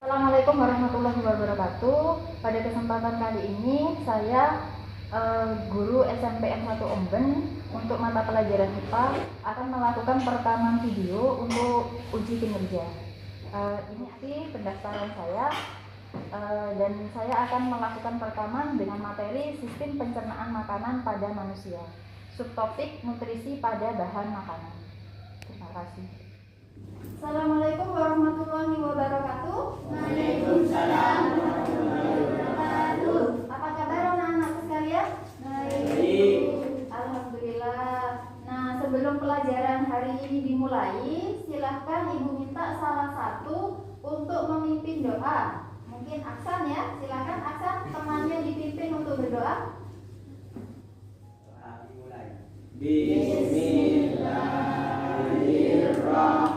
Assalamualaikum warahmatullahi wabarakatuh. Pada kesempatan kali ini saya guru SMPN 1 Omben untuk mata pelajaran IPA akan melakukan perekaman video untuk uji kinerja. Ini nanti pendaftaran saya dan saya akan melakukan perekaman dengan materi sistem pencernaan makanan pada manusia. Subtopik nutrisi pada bahan makanan. Terima kasih. Assalamualaikum warahmatullahi wabarakatuh. Waalaikumsalam warahmatullahi wabarakatuh. Apa kabar anak-anak sekalian? Baik. Alhamdulillah. Nah, sebelum pelajaran hari ini dimulai, silahkan Ibu minta salah satu untuk memimpin doa. Mungkin Aksan ya, silahkan Aksan temannya dipimpin untuk berdoa. Dimulai. Bismillahirrahmanirrahim.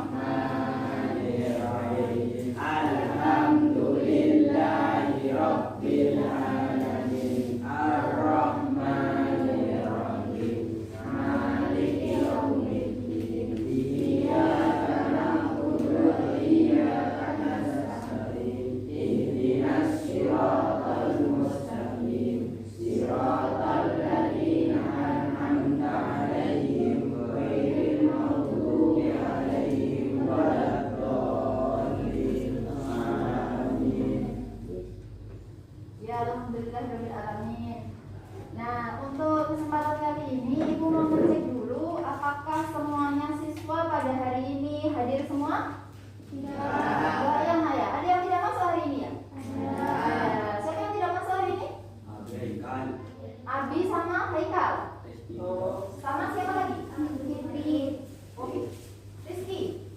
Alhamdulillahi Rabbil Alamin. Ar-Rahmanir-Rahim. Maliki yaumiddin. Iyyaka na'budu wa iyyaka nasta'in. Ihdinas siratal mustaqim. Siratal ladzina an'amta 'alaihim ghairil maghdubi 'alaihim waladdallin. Amin. Ya, alhamdulillahirabbil alamin. Nah, untuk kesempatan kali ini Ibu mau ngecek dulu apakah semuanya siswa pada hari ini hadir semua? Tidak. Ya, ya. Ada yang tidak masuk hari ini ya? Ada. Siapa yang tidak masuk hari ini? Abaikan. Abi sama Haikal. Sama siapa lagi? Rizky. Oke. Rizky.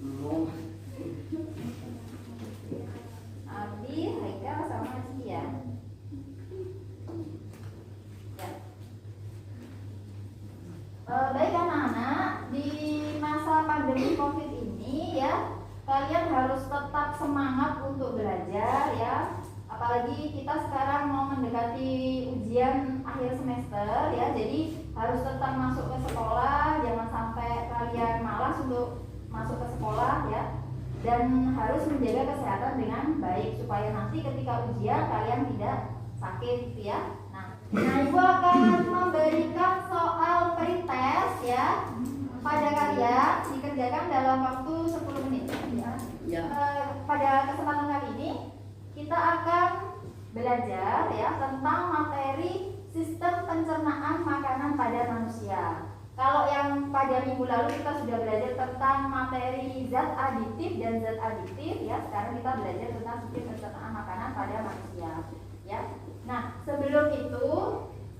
Abi, Haikal sama Rizky ya. Baik anak-anak, di masa pandemi COVID ini ya, kalian harus tetap semangat untuk belajar ya. Apalagi kita sekarang mau mendekati ujian akhir semester ya, jadi harus tetap masuk ke sekolah, jangan sampai kalian malas untuk masuk ke sekolah ya. Dan harus menjaga kesehatan dengan baik supaya nanti ketika ujian kalian tidak sakit gitu ya. Nah, Ibu akan memberikan soal pretest ya pada kalian, dikerjakan dalam waktu 10 menit ya. Pada kesempatan kali ini kita akan belajar ya tentang materi sistem pencernaan makanan pada manusia. Kalau yang pada minggu lalu kita sudah belajar tentang materi zat aditif dan zat adiktif ya, sekarang kita belajar tentang sistem pencernaan makanan pada manusia ya. Nah, sebelum itu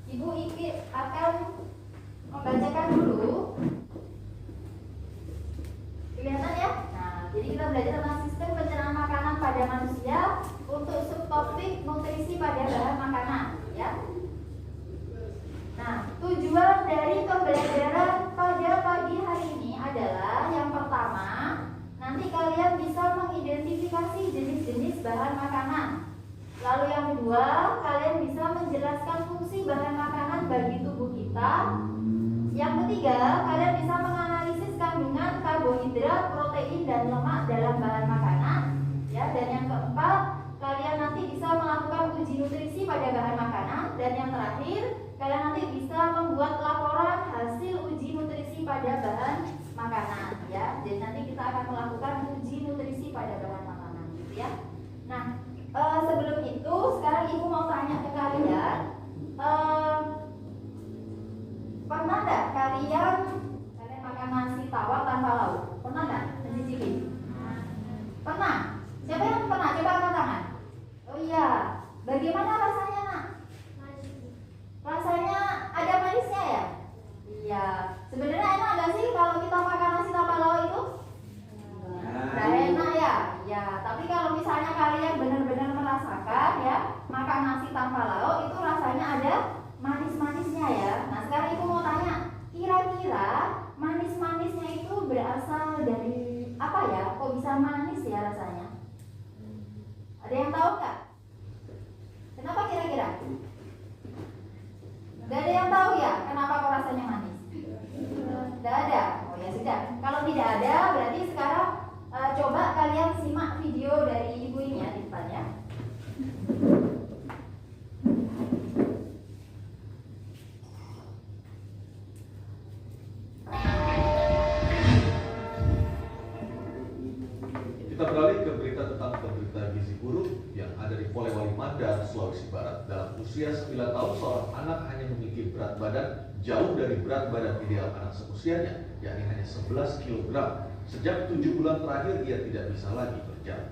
Ibu Iki akan membacakan dulu. Kelihatan ya? Nah, jadi kita belajar tentang sistem pencernaan makanan pada manusia untuk subtopik nutrisi pada bahan makanan ya. Nah, tujuan dari pembelajaran pada pagi hari ini adalah yang pertama, nanti kalian bisa mengidentifikasi jenis-jenis bahan makanan. Lalu yang kedua, kalian bisa menjelaskan fungsi bahan makanan bagi tubuh kita. Yang ketiga, kalian bisa menganalisis kandungan karbohidrat, protein, dan lemak dalam bahan makanan. Ya, dan yang keempat, kalian nanti bisa melakukan uji nutrisi pada bahan makanan. Dan yang terakhir, kalian nanti bisa membuat laporan hasil uji nutrisi pada bahan makanan. Ya, jadi nanti kita akan melakukan uji nutrisi pada bahan makanan, gitu ya. Nah, sebelum itu, sekarang Ibu mau tanya ke kalian, pernah nggak kalian makan nasi tawar tanpa lauk? Pernah nggak mencicipi? Pernah? Siapa yang pernah? Coba angkat tangan. Oh iya, bagaimana rasanya nak? Rasanya ada manisnya ya? Iya. Sebenarnya enak nggak sih kalau kita makan nasi tanpa lauk itu? Nggak enak ya? Ya, tapi kalau misalnya kalian benar-benar merasakan ya makan nasi tanpa lauk itu rasanya ada manis-manisnya ya. Nah, sekarang Ibu mau tanya, kira-kira manis-manisnya itu berasal dari apa ya? Kok bisa manis ya rasanya? Ada yang tahu nggak? Kenapa kira-kira? Gak ada yang tahu ya kenapa kok rasanya manis? Tidak ada. Oh ya sudah. Kalau tidak ada berarti sekarang Coba kalian simak video dari ibu ini ya di depan ya. Kita beralih ke berita tentang penderita gizi buruk yang ada di Polewali Mandar, Sulawesi Barat. Dalam usia 9 tahun, seorang anak hanya memiliki berat badan jauh dari berat badan ideal anak seusianya, yakni hanya 11 kg. Sejak 7 bulan terakhir, ia tidak bisa lagi berjalan.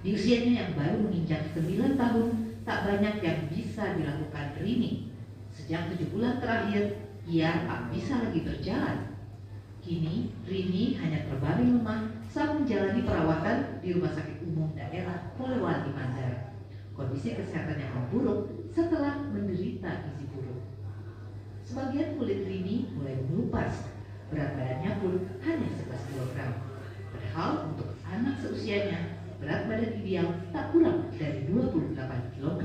Di usianya yang baru menginjak 9 tahun, tak banyak yang bisa dilakukan Rini. Sejak 7 bulan terakhir, ia tak bisa lagi berjalan. Kini, Rini hanya terbaring lemah saat menjalani perawatan di Rumah Sakit Umum Daerah Polewali Mandar. Kondisi kesehatannya memburuk setelah menderita gizi buruk. Sebagian kulit Rini mulai mengelupas, berat badannya pun hanya 11 kg. Padahal untuk anak seusianya, berat badan ideal tak kurang dari 28 kg.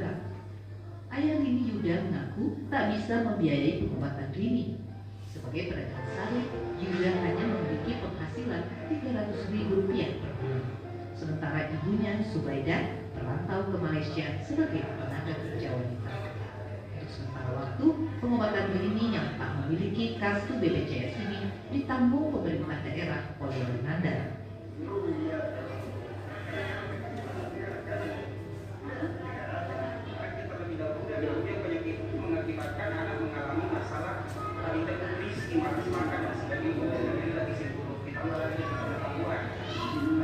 Ayah Rini Yuda mengaku tak bisa membiayai pengobatan Rini. Sebagai pedagang sari, Yuda hanya memiliki penghasilan Rp300.000 per bulan. Sementara ibunya, Subaidah, merantau ke Malaysia sebagai tenaga kerja wanita. Untuk sementara waktu, pengobatan Rini yang tak memiliki kartu BPJS ini ditanggung pemerintah daerah Polewali Mandar. Terlebih dahulu penyakit itu mengakibatkan anak mengalami masalah metabolis, imbang makan dan sebagainya. Jadi lagi buruk ditambah lagi dengan gangguan.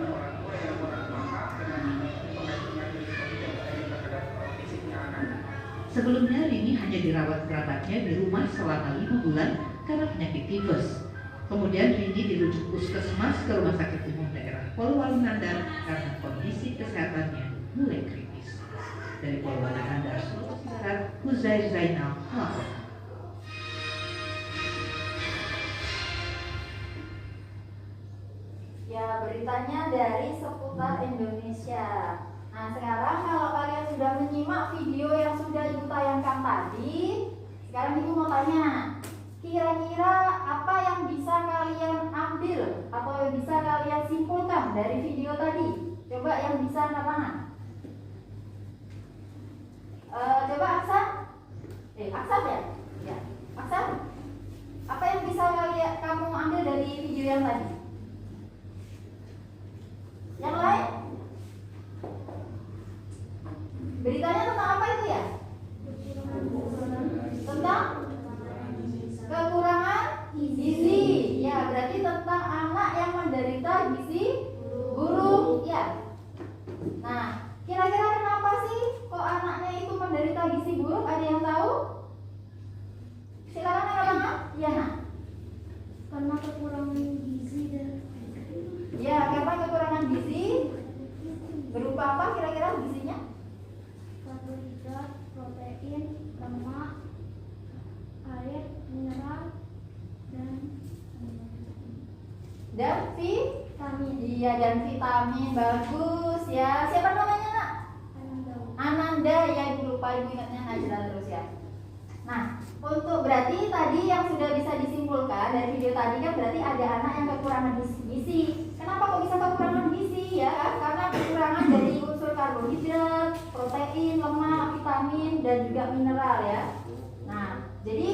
Orang tua yang kurang paham dengan penyakit seperti yang terhadap fisiknya anak. Sebelumnya Rini hanya dirawat kerabatnya di rumah selama 5 bulan karena penyakit tifus. Kemudian Rini dirujuk puskesmas ke Rumah Sakit Umum Daerah Polewali Mandar karena kondisi kesehatannya mulai kritis. Dari Polewali Mandar, Sulawesi Barat, Huzair Zainal melaporkan. Ya, beritanya dari seputar Indonesia. Nah, sekarang kalau kalian sudah menyimak video yang sudah ibu tayangkan tadi, sekarang ibu mau tanya, kira-kira apa yang bisa kalian ambil atau yang bisa kalian simpulkan dari video tadi? Coba yang bisa angkat tangan. Coba Aksan. Aksan ya? Ya, Aksan. Apa yang bisa kamu ambil dari video yang tadi? Yang lain? Beritanya tentang apa itu ya? Tentang kekurangan gizi. Ya, berarti tentang anak yang menderita gizi buruk. Ya. Nah, kira-kira kenapa sih kok anaknya itu menderita gizi buruk? Ada yang tahu? Silakan angkat tangan. Iya, Nak. Karena kekurangan gizi dan Ya, karena kekurangan gizi berupa apa kira-kira gizinya? karbohidrat, protein, lemak, air, mineral, dan Vitamin. Iya, dan vitamin. Bagus ya. Siapa namanya, Nak? Ananda. Ya, ibu lupa, ibu ingatnya Najla terus ya. Nah, untuk berarti tadi yang sudah bisa disimpulkan dari video tadi kan berarti ada anak yang kekurangan gizi. Kenapa kok bisa kekurangan gizi ya? Karena kekurangan dari unsur karbohidrat, protein, lemak, vitamin dan juga mineral ya. Nah, jadi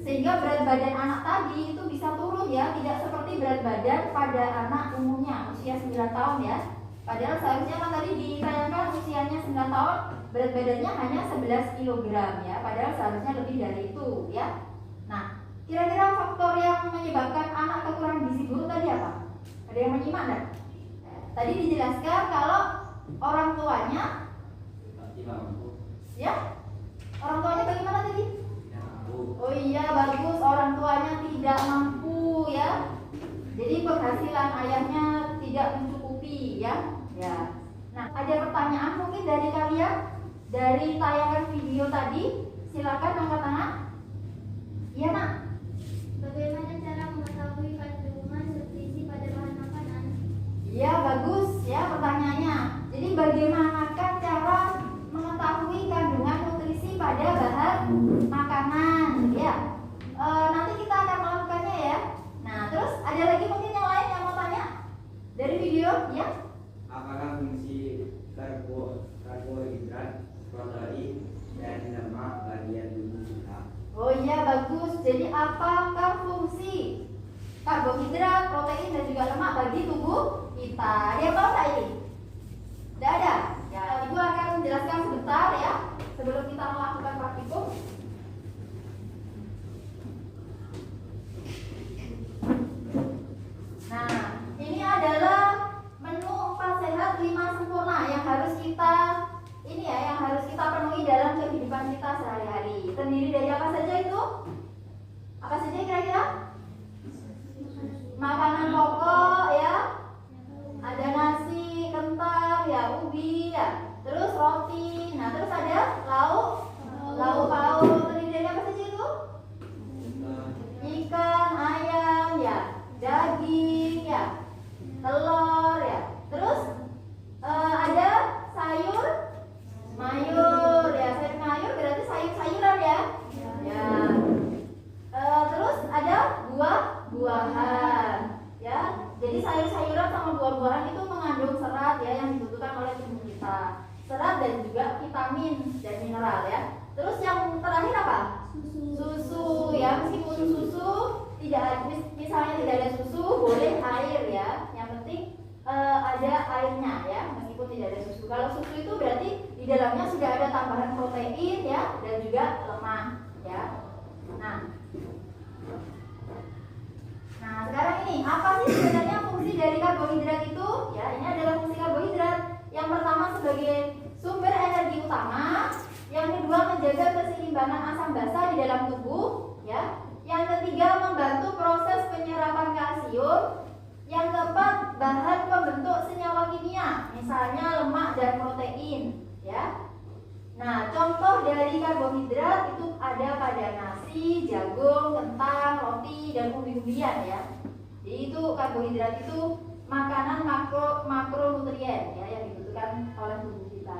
sehingga berat badan anak tadi itu bisa turun ya, tidak seperti berat badan pada anak umumnya usia 9 tahun ya. Padahal seharusnya kan tadi ditayangkan usianya 9 tahun, berat badannya hanya 11 kg ya, padahal seharusnya lebih dari itu ya. Nah, kira-kira faktor yang menyebabkan anak kekurangan gizi buruk tadi apa? Ada yang menyimak enggak? Tadi dijelaskan kalau orang tuanya ya, orang tuanya bagaimana tadi? Oh iya, bagus, orang tuanya tidak mampu ya. Jadi penghasilan ayahnya tidak mencukupi ya. Ya. Nah, ada pertanyaan mungkin dari kalian dari tayangan video tadi? Silakan angkat tangan. Iya, Nak. bagaimana cara mengetahui kandungan nutrisi pada bahan makanan? Iya, bagus ya pertanyaannya. Jadi bagaimanakah cara mengetahui kandungan nutrisi pada bahan makanan? Ya, nanti kita akan melakukannya ya. Nah, terus lemak bagian tubuh kita. Oh iya, bagus. Jadi apakah fungsi karbohidrat, protein dan juga lemak bagi tubuh kita? Ada yang tahu nggak ini? Tidak ada. Ya, Ibu akan menjelaskan sebentar ya sebelum kita melakukan praktikum. Nah, ini adalah menu 4 sehat 5 sempurna yang harus kita penuhi dalam kehidupan kita sehari-hari. Terdiri dari apa saja itu? Apa saja kira-kira? Makanan pokok ya. Ada nasi, kentang, ya, ubi ya. Terus roti. Nah, terus ada lauk pauk. Terdiri dari apa saja itu? Ikan, ayam ya, daging ya, telur ya. Terus ada sayur mayur ya, sayur mayur berarti sayur-sayuran ya. Ya. Terus ada buah-buahan ya. Jadi sayur-sayuran sama buah-buahan itu mengandung serat ya yang dibutuhkan oleh tubuh kita. Serat dan juga vitamin dan mineral ya. Terus yang terakhir apa? Susu ya. Meskipun susu misalnya tidak ada susu, boleh air ya. Yang penting ada airnya ya, meskipun tidak ada susu. Kalau susu itu berarti di dalamnya sudah ada tambahan protein ya dan juga lemak ya. Nah sekarang ini apa sih sebenarnya fungsi dari karbohidrat itu? Ya, ini adalah fungsi karbohidrat. Yang pertama sebagai sumber energi utama, yang kedua menjaga keseimbangan asam basa di dalam tubuh ya. Yang ketiga membantu proses penyerapan kalsium. Yang keempat bahan pembentuk senyawa kimia, misalnya lemak dan protein ya. Nah, contoh dari karbohidrat itu ada pada nasi, jagung, kentang, roti dan umbi-umbian ya. Jadi itu karbohidrat itu makanan makronutrien ya yang dibutuhkan oleh tubuh kita.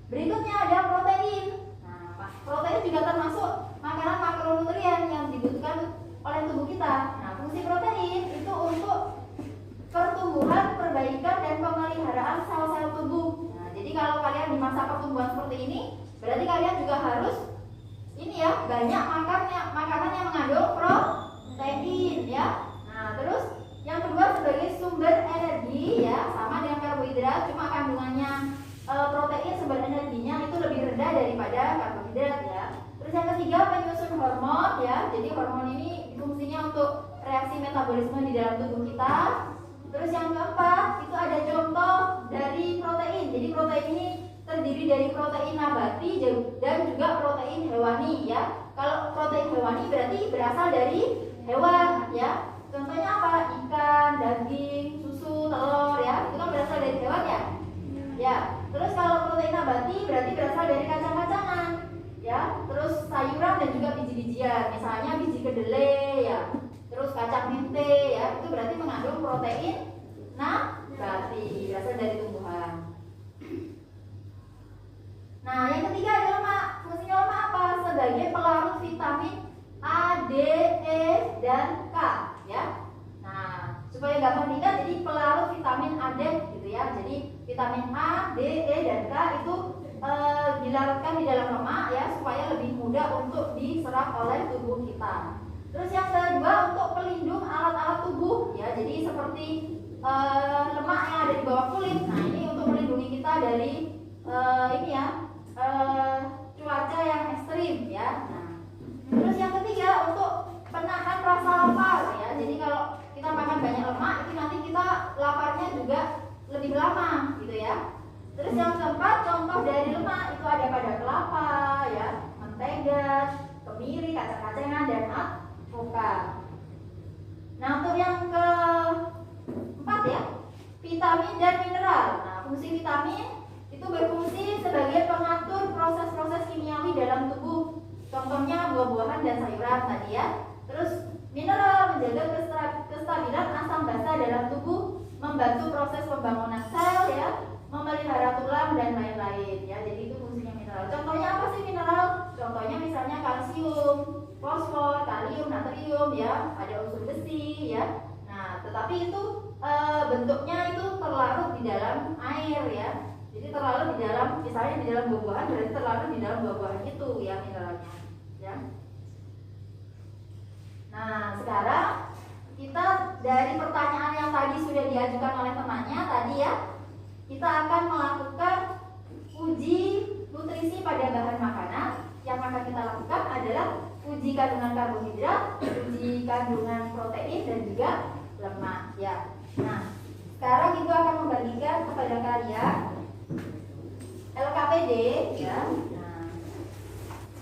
Berikutnya ada protein. Nah, protein juga termasuk makanan makronutrien yang dibutuhkan oleh tubuh kita. Nah, fungsi protein itu untuk pertumbuhan, perbaikan dan pemeliharaan sel-sel tubuh. Nah, jadi kalau kalian di masa pertumbuhan seperti ini, berarti kalian juga harus ini ya, banyak makanan yang mengandung protein ya. Nah, terus yang kedua sebagai sumber energi ya, sama dengan karbohidrat, cuma kandungannya protein sumber energinya itu lebih rendah daripada karbohidrat ya. Terus yang ketiga penyusun hormon ya. Jadi hormon ini fungsinya untuk reaksi metabolisme di dalam tubuh kita. Terus yang keempat itu ada contoh dari protein. Jadi protein ini terdiri dari protein nabati dan juga protein hewani ya. Kalau protein hewani berarti berasal dari hewan ya. Contohnya apa? Ikan, daging, susu, telur ya. Itu kan berasal dari hewan ya. Ya. Terus kalau protein nabati berarti berasal dari kacang-kacangan ya. Terus sayuran dan juga biji-bijian. Misalnya biji kedelai ya. Terus kacang mente ya, itu berarti mengandung protein nabati, berasal dari tumbuhan. Nah, yang ketiga adalah lemak. Fungsinya lemak apa? Sebagai pelarut vitamin A, D, E, dan K ya. Nah, supaya gampang diingat, jadi pelarut vitamin A, D gitu ya. Jadi vitamin A, D, E, dan K itu dilarutkan di dalam lemak ya, supaya lebih mudah untuk diserap oleh tubuh kita. Terus yang kedua untuk pelindung alat-alat tubuh ya, jadi seperti lemak yang ada di bawah kulit. Nah ini untuk melindungi kita dari cuaca yang ekstrim ya. Nah, terus yang ketiga untuk penahan rasa lapar ya. Jadi kalau kita makan banyak lemak itu nanti kita laparnya juga lebih lama gitu ya. Terus yang keempat contoh dari lemak itu ada pada kelapa ya, mentega, kemiri, kacang-kacangan dan alpukat. Nah untuk yang keempat ya, vitamin dan mineral. Nah fungsi vitamin itu berfungsi sebagai pengatur proses-proses kimiawi dalam tubuh. Contohnya buah-buahan dan sayuran tadi ya. Terus mineral menjaga kestabilan asam basa dalam tubuh, membantu proses pembangunan sel ya, memelihara tulang dan lain-lain ya. Jadi itu fungsinya mineral. Contohnya apa sih mineral? Contohnya misalnya kalsium, fosfor, kalium, natrium ya, ada unsur besi ya. Nah, tetapi itu bentuknya itu terlarut di dalam air ya. Jadi terlalu di dalam, misalnya di dalam buah-buahan berarti terlalu di dalam buah-buahan itu ya mineralnya. Ya. Nah, sekarang kita dari pertanyaan yang tadi sudah diajukan oleh temannya tadi ya, kita akan melakukan uji nutrisi pada bahan makanan. Yang akan kita lakukan adalah uji kandungan karbohidrat, uji kandungan protein dan juga lemak ya. Nah, sekarang Ibu akan membagikan kepada kalian LKPD ya. Nah,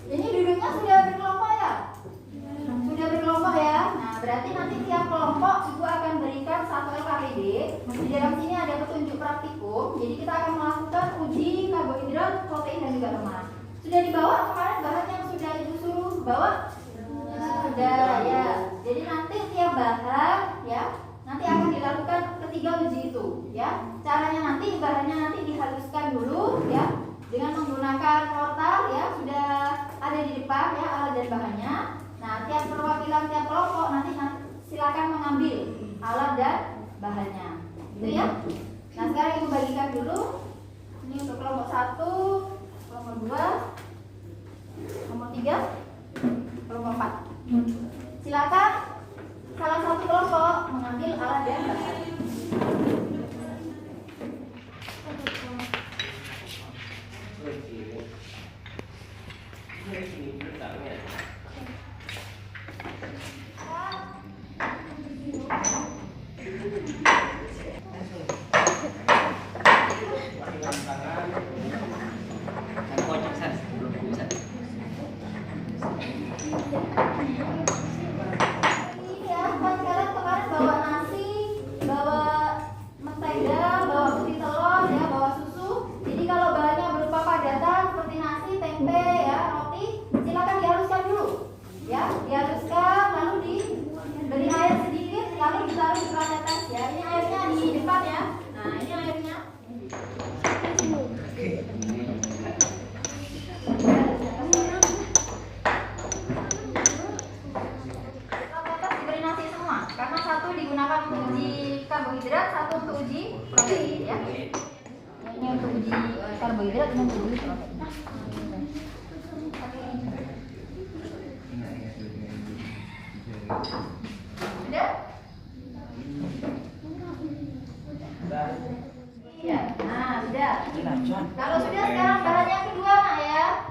ini duduknya sudah berkelompok ya? Sudah berkelompok ya. Nah, berarti nanti tiap kelompok Ibu akan berikan satu LKPD. Di dalam sini ada petunjuk praktikum. Jadi kita akan melakukan uji karbohidrat, protein dan juga lemak. Sudah dibawa kemarin bahan yang sudah Ibu suruh bawa? Sudah ya. Jadi nanti tiap bahan ya nanti akan dilakukan ketiga uji itu ya. Caranya nanti bahannya nanti dihaluskan dulu ya dengan menggunakan mortar ya, sudah ada di depan ya alat dan bahannya. Nah, tiap perwakilan tiap kelompok nanti silakan mengambil alat dan bahannya. Gitu ya. Nah, sekarang Ibu bagikan dulu. Ini untuk kelompok 1, kelompok 2, kelompok 3, kelompok 4. Silakan salah satu kelompok mengambil alat dan bahan. Karbohidrat, satu untuk uji protein ya. Ini untuk uji karbohidrat, ini untuk uji protein. Sudah? Iya. Nah, sudah. Kalau sudah sekarang bahan yang kedua nak ya.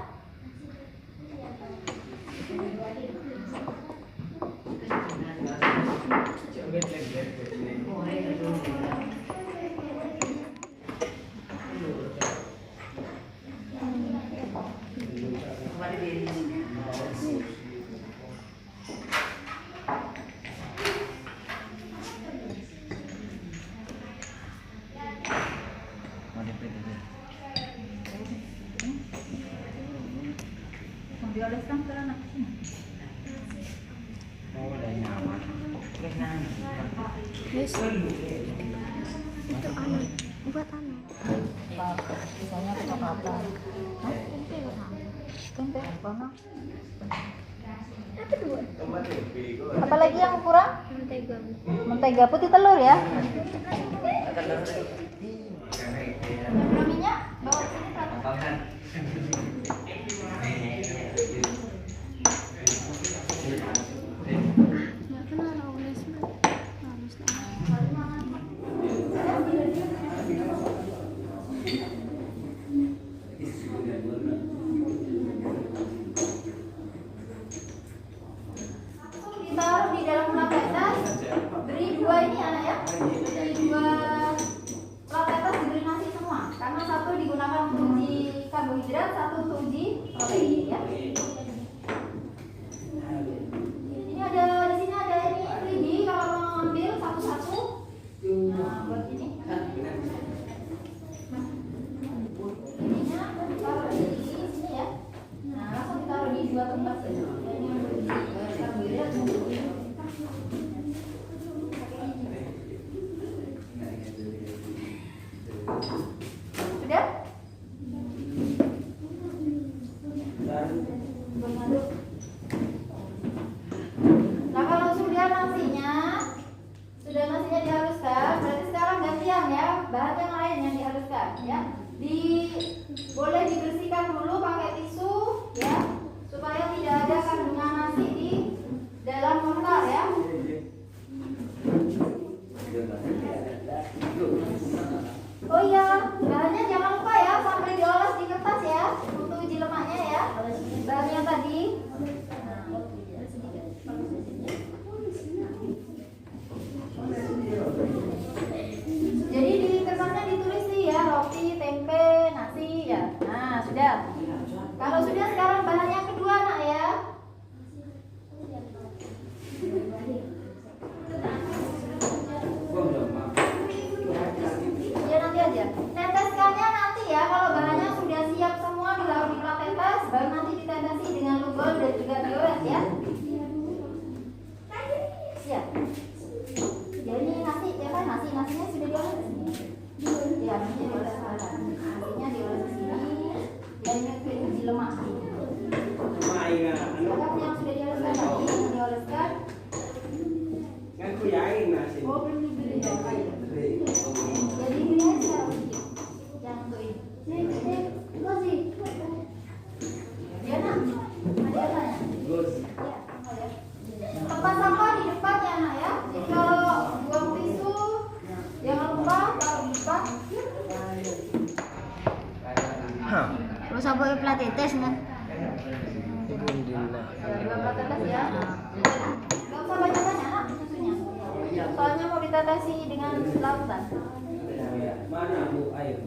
Dioleskan ke anak sini. Yes. Itu anu, buat anu. Misalnya kita apa? Tempe apa? Apa dua? Apalagi yang kurang? Mentega. Mentega putih telur ya. Minyak bawa sini satu. Nggak kenal Aules mah. Harus Ditaruh di dalam platetas. Beri dua ini anak ya. Beri dua platetas diberi nasi semua. Karena satu digunakan untuk uji karbohidrat, satu untuk uji protein ya. Ini ada di sini ada ini 3D kalau mau ambil satu-satu. Nah, buat ini. Ininya taruh di sini ya. Nah, langsung ditaruh di dua tempat ya. Ini untuk uji karbohidrat dan untuk uji protein. Sudah? Nah, kalau sudah nasinya dihaluskan, berarti sekarang gantian ya, bahan yang lain yang dihaluskan ya. Boleh dibersihkan dulu pakai tisu ya, supaya tidak ada kandungan nasi di dalam mortar ya. Oh iya, bahannya jangan lupa ya sampai dioles di kertas ya untuk uji lemaknya ya. Bahannya tadi. Jadi di kertasnya ditulis nih ya, roti, tempe, nasi ya. Nah, sudah. Kalau sudah, sekarang bahan yang kedua nak ya. Ya nanti aja. Teteskannya nanti ya, kalau bahannya sudah siap semua ditaruh di plat tetes, baru nanti ditetesi dengan lugol dan juga dioles ya. Siap. Jadi nasinya sudah dioles di sini. Ya, nasinya dioles sekarang. Nasinya dioles di sini. Dan ini uji lemak. Lemak yang sudah dioleskan tadi, dioleskan. Oh, belum dibeli ya. Jadi ini aja sedikit. Yang untuk ini. Kasih. Ya nak. Ada apa ya? Ya, ada. Tempat sampah di depan ya nak ya. Jadi kalau buang tisu jangan lupa taruh di depan. Terus apa plat tetes kan? Dua plat tetes ya. Gak usah banyak-banyak nak susunya. Soalnya mau ditetesi dengan lautan. Mana bu air?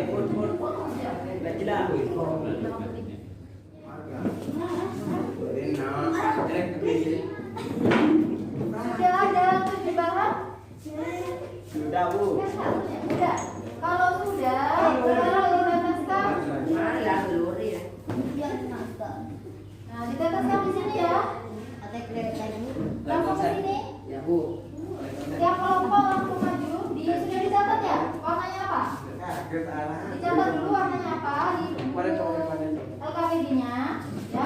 Pun. Dah jelas. Sudah ada 7 bahan? Sudah bu. Sudah. Kalau sudah, baru diteteskan. Nah, diteteskan di sini ya. Langsung ke sini. Ya bu. Setiap kelompok langsung maju. Sudah dicatat ya? Warnanya apa? Dicatat dulu warnanya apa di LKPD-nya. Ya.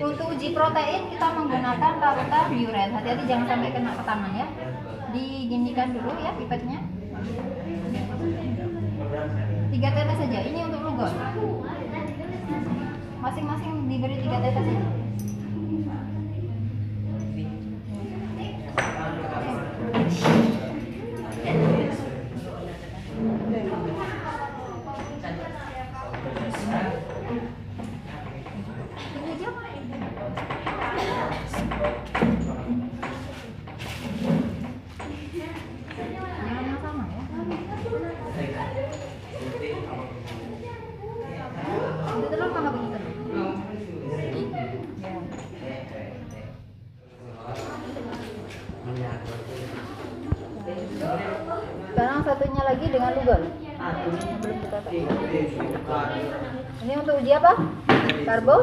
Untuk uji protein kita menggunakan larutan biuret. Hati-hati jangan sampai kena ke tangan ya. Diginikan dulu ya pipetnya. 3 tetes saja. Ini untuk lugol. Masing-masing diberi 3 tetes saja. Jangan yang sama ya. Itu telur mana bunyi telur? Sekarang satunya lagi dengan lugol. Belum kita tahu. Ini untuk uji apa? Karbo?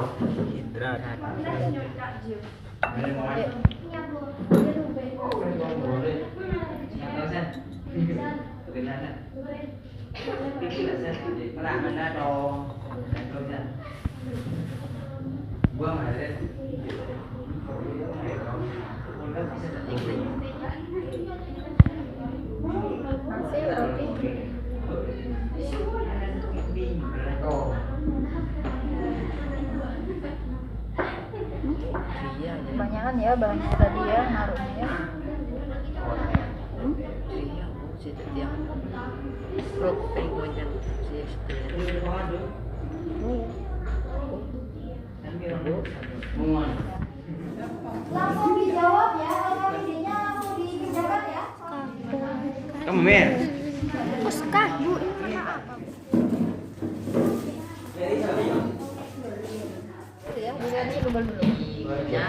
Ayo. Nasi, roti. Kebanyakan ya bahannya tadi ya, naruhnya ya. Langsung dijawab ya, LKPD-nya langsung dikerjakan ya. Kamu mer. Puskah bu, ini apa? Ya, dilihatnya lugol dulu. Ya.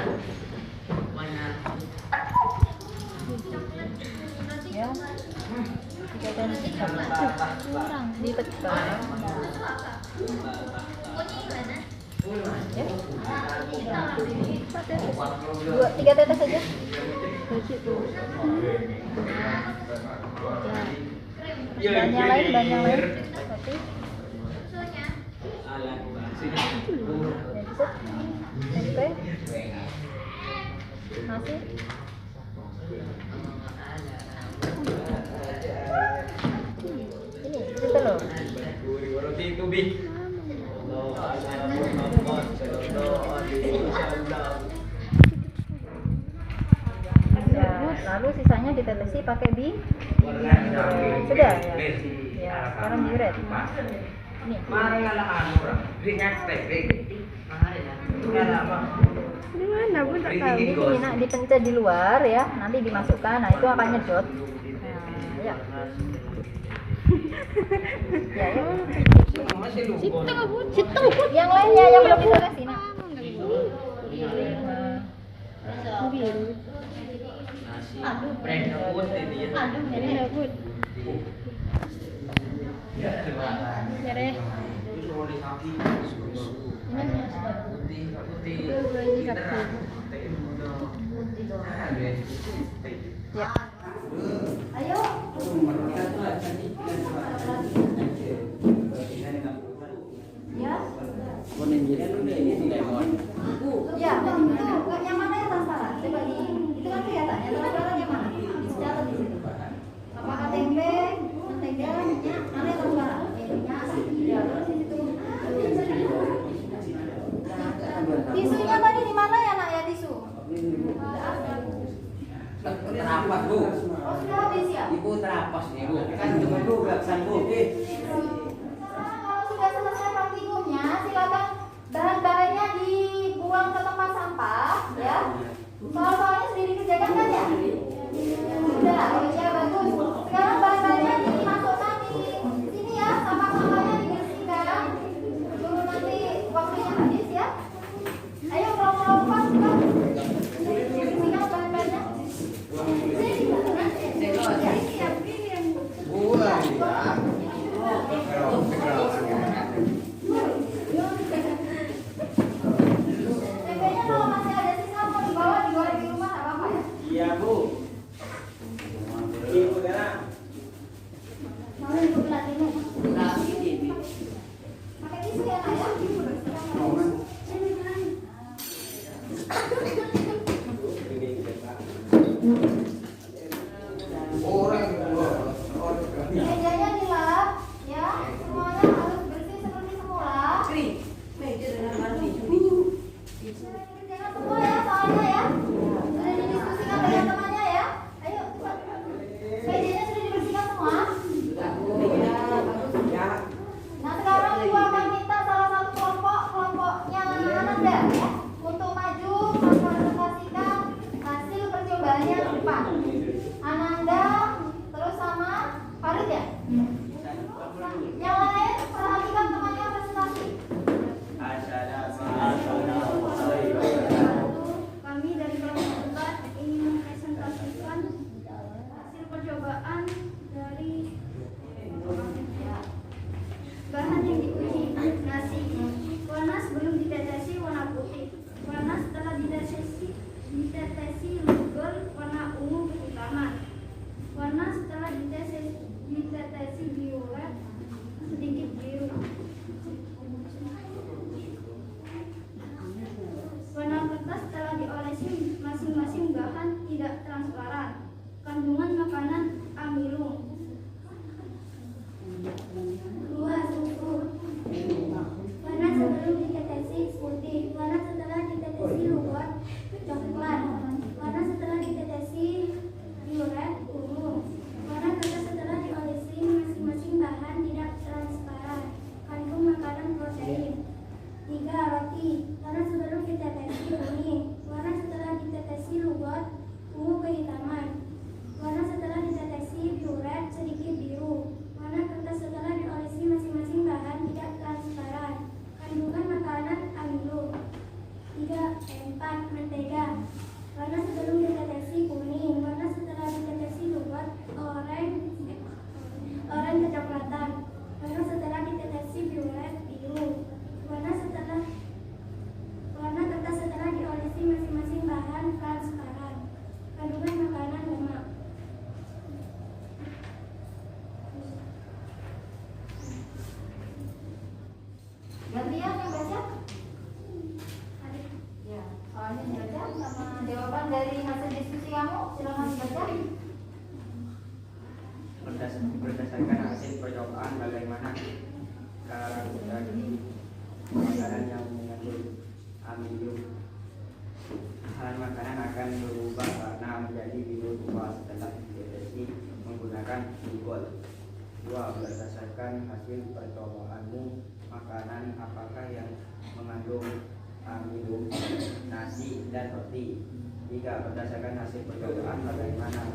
Kurang. Ditekan. Ya. 3 tetes saja. Bahan yang lain. Satu. Tempe. Masih? Ini, itu loh. Ya, lalu sisanya ditetesi pakai sudah ya. Ya, sekarang diuret. Ini. Di mana pun tak tahu. Ini nak dipencet di luar ya, nanti dimasukkan. Nah, itu akan nyedot. Nah, ya. Ya, ya. Situ. Yang lainnya yang belum ditelesi nak. Biru. Ini Bud. Ya deh. Ini sapi. Ya. Ayo. Ya. Ya, itu yang mana yang transparan? Coba di itu kan kelihatannya transparan yang mana? Dicatat di situ. Apakah tempe, mentega, minyak, mana yang transparan? Minyak, ya, terus di situ. Tisunya tadi di mana ya nak ya tisu? Terapas bu. Oh sudah habis ya? Ibu terapas nih bu. Kan cuma bu belakang bu. Kalau sudah selesai praktikumnya, silakan bahan-bahannya dibuang ke tempat sampah, ya. Soal-soalnya sudah dikerjakan kan ya? Sudah, oh iya bagus. Sekarang bahan-bahannya dimasukkan di sini ya, sampah-sampahnya dibersihkan. Tunggu nanti waktunya habis ya. Ayo kalau pas, dibersihkan bahan-bahannya. Sini, siap. Bu ya. hasil percobaanmu makanan apakah yang mengandung amilum, nasi, dan roti. 3. Berdasarkan hasil percobaan bagaimana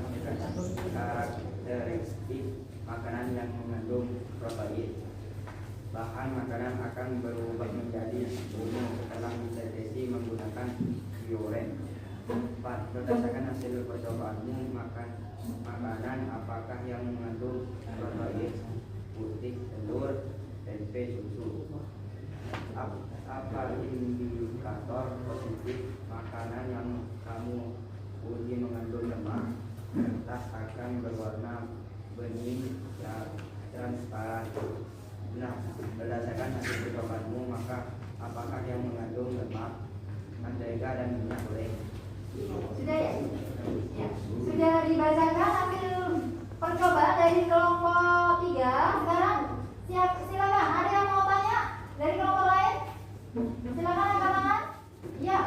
karakteristik makanan yang mengandung protein. Bahan makanan akan berubah menjadi ungu setelah dideteksi menggunakan bioren. 4. Berdasarkan hasil percobaanmu makanan apakah yang mengandung protein putih, telur, tempe, susu. Apa indikator positif makanan yang kamu uji mengandung lemak? Kertas akan berwarna bening dan transparan. Nah, berdasarkan hasil percobaanmu maka apakah yang mengandung lemak, mentega, dan minyak goreng? Sudah ya? Ya. Sudah dibacakan hasil percobaan dari kelompok 3. Sekarang silakan, ada yang mau tanya dari kelompok lain? Silakan angkat tangan. Ya.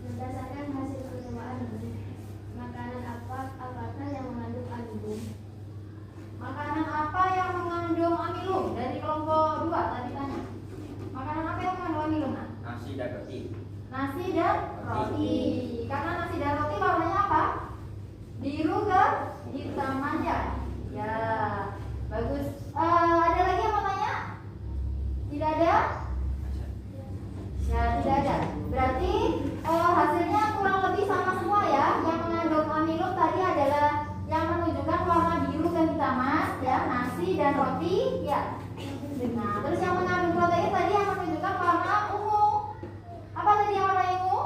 Berdasarkan hasil percobaan, makanan apakah yang mengandung amilum? Makanan apa yang mengandung amilum? Dari kelompok 2 tadi tanya. Makanan apa yang mengandung amilum? Nah? Nasi dan roti. Nasi dan roti. Karena nasi dan roti warnanya apa? Biru ke hitam aja. Ya, bagus. Ada lagi yang mau tanya? Tidak ada? Ya, tidak ada. Berarti hasilnya kurang lebih sama semua ya. Yang mengandung amilum tadi adalah yang menunjukkan warna biru kehitaman, ya, nasi dan roti, ya. Nah, terus yang mengandung protein tadi yang menunjukkan warna ungu. Apa tadi yang warna ungu?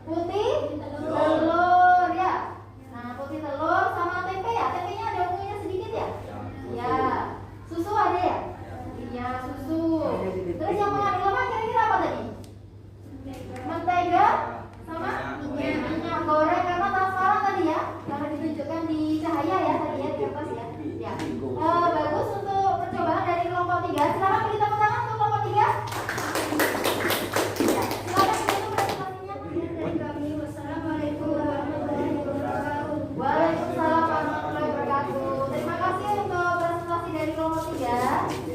Putih, telur, ya. Nah, putih telur sama tempe ya. Tempenya ada ungunya sedikit ya? Ya. Susu ada ya? Iya, susu. Terus yang mengandung lemak kira-kira apa tadi? Mentega sama minyak goreng karena transparan tadi ya. Karena ditunjukkan di cahaya ya tadi ya di kertas ya. Ya. Bagus untuk percobaan dari kelompok 3. Silakan beri tepuk tangan untuk kelompok 3. Ya, silakan ditutup presentasinya. Dari kami, wassalamualaikum warahmatullahi wabarakatuh. Waalaikumsalam warahmatullahi wabarakatuh. Terima kasih untuk presentasi dari kelompok 3.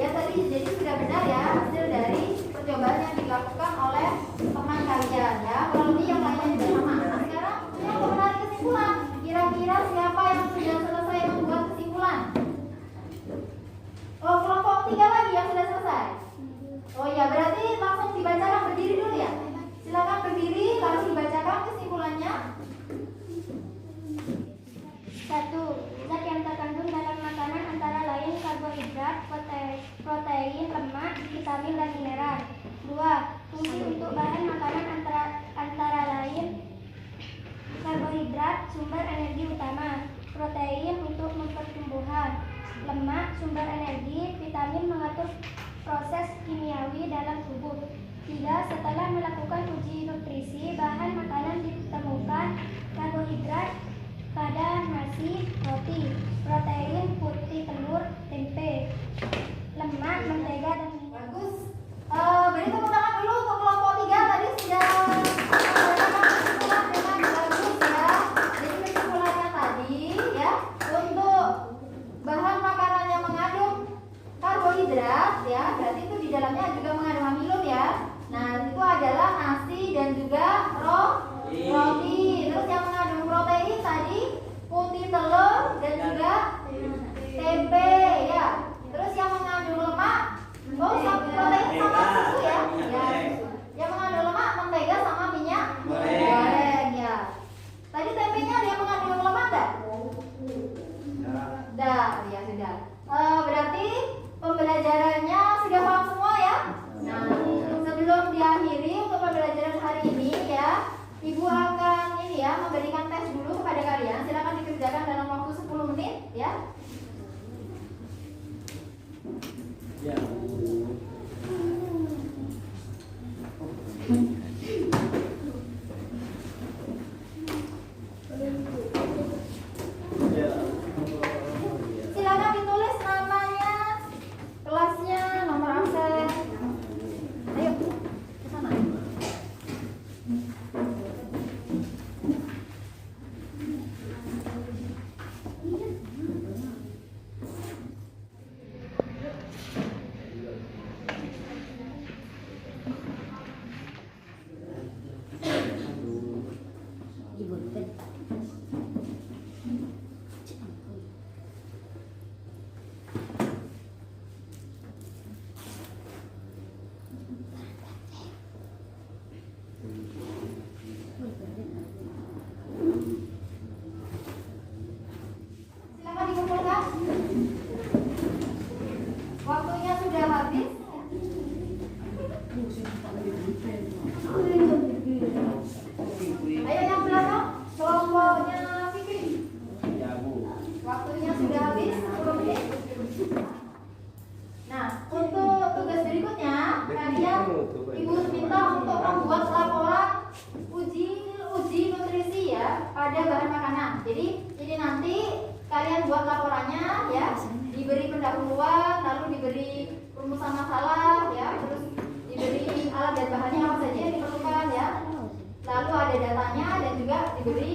Ya tadi jadi sudah benar ya hasil dari percobaan yang dilakukan oleh teman kalian ya. Kurang lebih yang lainnya juga sama. Nah, sekarang yang menarik kesimpulan. Kira-kira siapa yang sudah selesai membuat kesimpulan? Oh, kelompok 3 lagi yang sudah selesai. Oh ya, berarti langsung dibacakan, berdiri dulu ya. Silakan berdiri lalu dibacakan kesimpulannya. 1. Zat yang terkandung dalam makanan antara lain karbohidrat, protein, lemak, vitamin, dan mineral. 2. Fungsi untuk bahan makanan antara lain karbohidrat, sumber energi utama, protein untuk pertumbuhan, lemak, sumber energi, vitamin mengatur proses kimiawi dalam tubuh. 3. Setelah melakukan uji nutrisi, bahan makanan ditemukan karbohidrat pada nasi, roti, protein, putih telur, tempe, lemak, mentega, dan minyak. Bagus. Beri tepuk tangan dulu untuk kelompok 3 tadi sudah mengatakan kesimpulan dengan bagus ya. Jadi kesimpulannya tadi ya untuk bahan makanan yang mengandung karbohidrat ya, berarti itu di dalamnya juga mengandung amilum ya. Nah itu adalah nasi dan juga roti. Terus yang mengandung protein tadi putih telur dan juga tempe ya. Terus yang mengandung lemak protein sama susu ya. Ya, susu. Yang mengandung lemak mentega sama minyak goreng ya. Tadi tempenya ada yang mengandung lemak enggak? Dah, ya sudah. Berarti pembelajarannya sudah paham semua ya. Nah, sebelum diakhiri untuk pembelajaran hari ini ya, Ibu akan ini ya memberikan tes dulu kepada kalian. Silakan dikerjakan dalam waktu 10 menit ya. Ya. Silakan ditulis namanya, kelasnya, nomor absen. Ayo ke sana. Ayo yang belakang, kelompoknya Fikri. Ya Bu. Waktunya sudah habis 10 menit. Nah, untuk tugas berikutnya, kalian Ibu minta untuk membuat laporan uji nutrisi ya pada bahan makanan. Jadi ini nanti kalian buat laporannya ya, diberi pendahuluan, lalu diberi rumusan masalah ya, terus diberi alat dan bahannya apa saja yang diperlukan ya. Lalu ada datanya dan juga diberi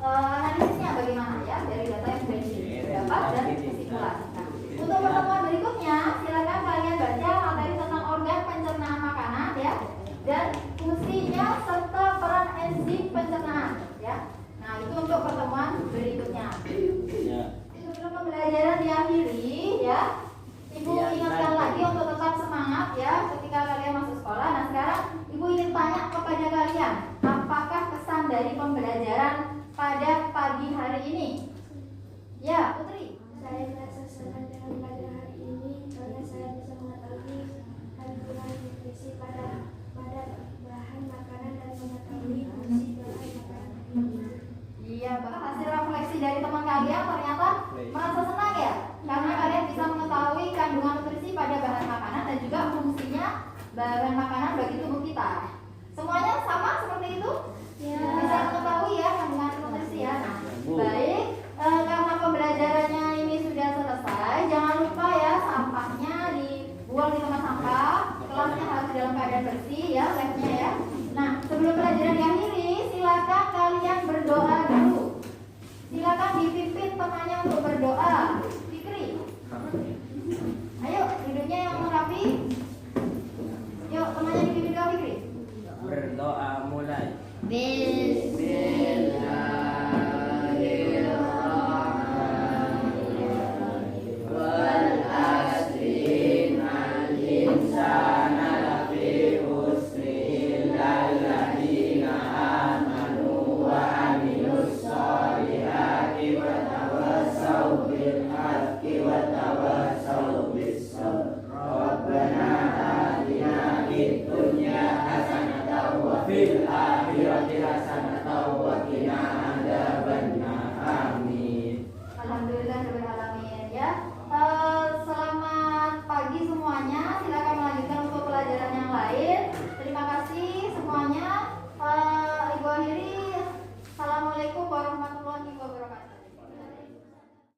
analisisnya bagaimana ya dari data yang sudah didapat dan kesimpulan. Nah, untuk pertemuan berikutnya silakan kalian baca materi tentang organ pencernaan makanan ya dan fungsinya serta peran enzim pencernaan ya. Nah, itu untuk pertemuan berikutnya. Ya. Sebelum pembelajaran diakhiri ya, Ibu ingatkan lagi untuk tetap semangat ya ketika kalian masuk sekolah. Nah, sekarang Ibu ingin tanya kepada kalian, apakah kesan dari pembelajaran pada pagi hari ini? Ya, Putri. Saya merasa senang dengan pelajaran hari ini karena saya bisa mengetahui kandungan nutrisi pada bahan makanan dan mengetahui fungsi bahan makanan ini. Iya, hasil refleksi dari teman kalian ternyata merasa senang ya, karena kalian bisa mengetahui kandungan nutrisi pada bahan makanan dan juga fungsinya bahan makanan bagi tubuh kita. Semuanya sama seperti itu? Ya. Bisa mengetahui ya kandungan nutrisi ya. Nah, baik, karena pembelajarannya ini sudah selesai, jangan lupa ya sampahnya dibuang di tempat sampah, kelasnya harus dalam keadaan bersih ya, labnya ya. Nah, sebelum pelajaran diakhiri, silakan kalian berdoa dulu. Silakan dipimpin temannya untuk berdoa. Fikri, ayo duduknya yang rapi. Yuk, temannya dipimpin doa Fikri. Berdoa mulai. Fil